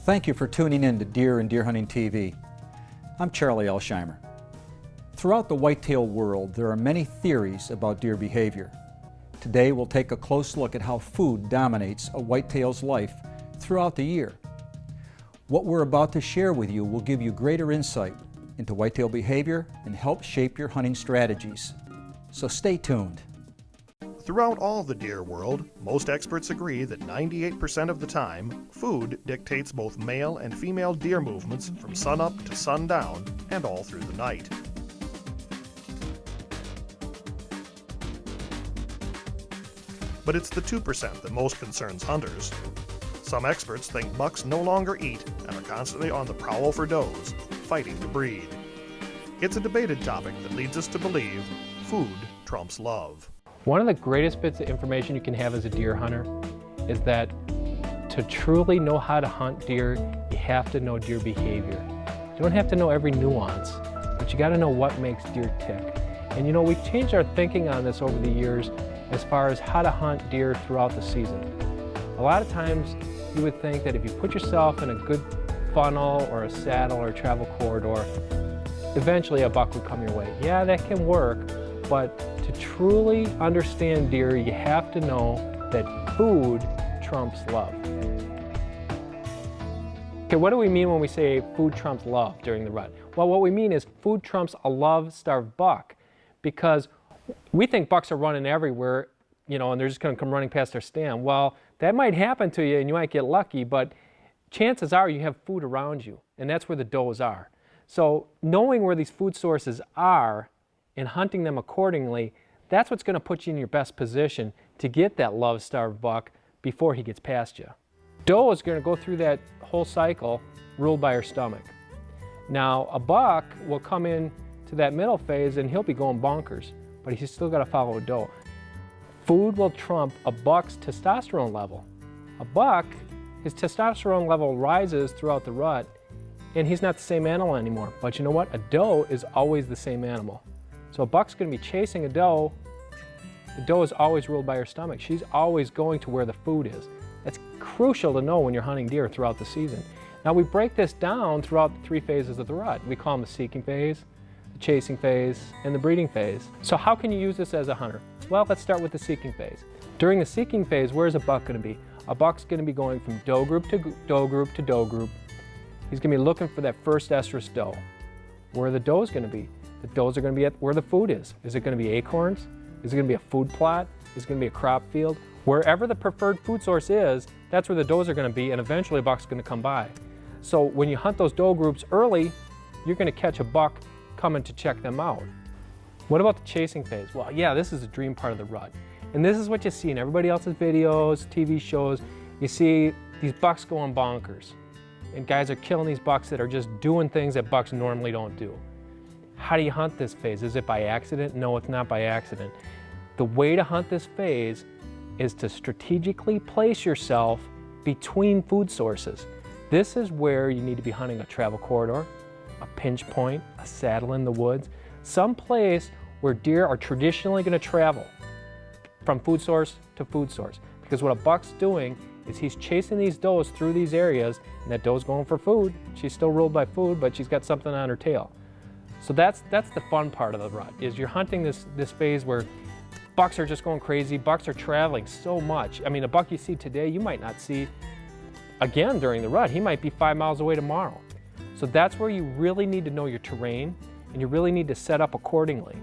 Thank you for tuning in to Deer and Deer Hunting TV. I'm Charlie Elsheimer. Throughout the whitetail world, there are many theories about deer behavior. Today we'll take a close look at how food dominates a whitetail's life throughout the year. What we're about to share with you will give you greater insight into whitetail behavior and help shape your hunting strategies. So stay tuned. Throughout all the deer world, most experts agree that 98% of the time, food dictates both male and female deer movements from sunup to sundown and all through the night. But it's the 2% that most concerns hunters. Some experts think bucks no longer eat and are constantly on the prowl for does, fighting to breed. It's a debated topic that leads us to believe food trumps love. One of the greatest bits of information you can have as a deer hunter is that to truly know how to hunt deer, you have to know deer behavior. You don't have to know every nuance, but you got to know what makes deer tick. And you know, we've changed our thinking on this over the years as far as how to hunt deer throughout the season. A lot of times you would think that if you put yourself in a good funnel or a saddle or a travel corridor, eventually a buck would come your way. Yeah, that can work, but to truly understand deer, you have to know that food trumps love. Okay, what do we mean when we say food trumps love during the rut? Well, what we mean is food trumps a love-starved buck, because we think bucks are running everywhere, you know, and they're just going to come running past our stand. Well, that might happen to you and you might get lucky, but chances are you have food around you, and that's where the does are. So knowing where these food sources are and hunting them accordingly, that's what's going to put you in your best position to get that love-starved buck before he gets past you. Doe is going to go through that whole cycle ruled by her stomach. Now, a buck will come in to that middle phase and he'll be going bonkers, but he's still got to follow a doe. Food will trump a buck's testosterone level. A buck, his testosterone level rises throughout the rut, and he's not the same animal anymore. But you know what? A doe is always the same animal. So a buck's going to be chasing a doe. The doe is always ruled by her stomach. She's always going to where the food is. That's crucial to know when you're hunting deer throughout the season. Now we break this down throughout the 3 phases of the rut. We call them the seeking phase, the chasing phase, and the breeding phase. So how can you use this as a hunter? Well, let's start with the seeking phase. During the seeking phase, where's a buck going to be? A buck's going to be going from doe group to doe group to doe group. He's going to be looking for that first estrus doe. Where are the does going to be? The does are going to be at where the food is. Is it going to be acorns? Is it going to be a food plot? Is it going to be a crop field? Wherever the preferred food source is, that's where the does are going to be, and eventually a buck's going to come by. So when you hunt those doe groups early, you're going to catch a buck coming to check them out. What about the chasing phase? Well, yeah, this is a dream part of the rut. And this is what you see in everybody else's videos, TV shows. You see these bucks going bonkers. And guys are killing these bucks that are just doing things that bucks normally don't do. How do you hunt this phase? Is it by accident? No, it's not by accident. The way to hunt this phase is to strategically place yourself between food sources. This is where you need to be hunting a travel corridor, a pinch point, a saddle in the woods, some place where deer are traditionally going to travel from food source to food source. Because what a buck's doing is he's chasing these does through these areas, and that doe's going for food. She's still ruled by food, but she's got something on her tail. So that's the fun part of the rut, is you're hunting this phase where bucks are just going crazy. Bucks are traveling so much. I mean, a buck you see today, you might not see again during the rut. He might be 5 miles away tomorrow. So that's where you really need to know your terrain, and you really need to set up accordingly.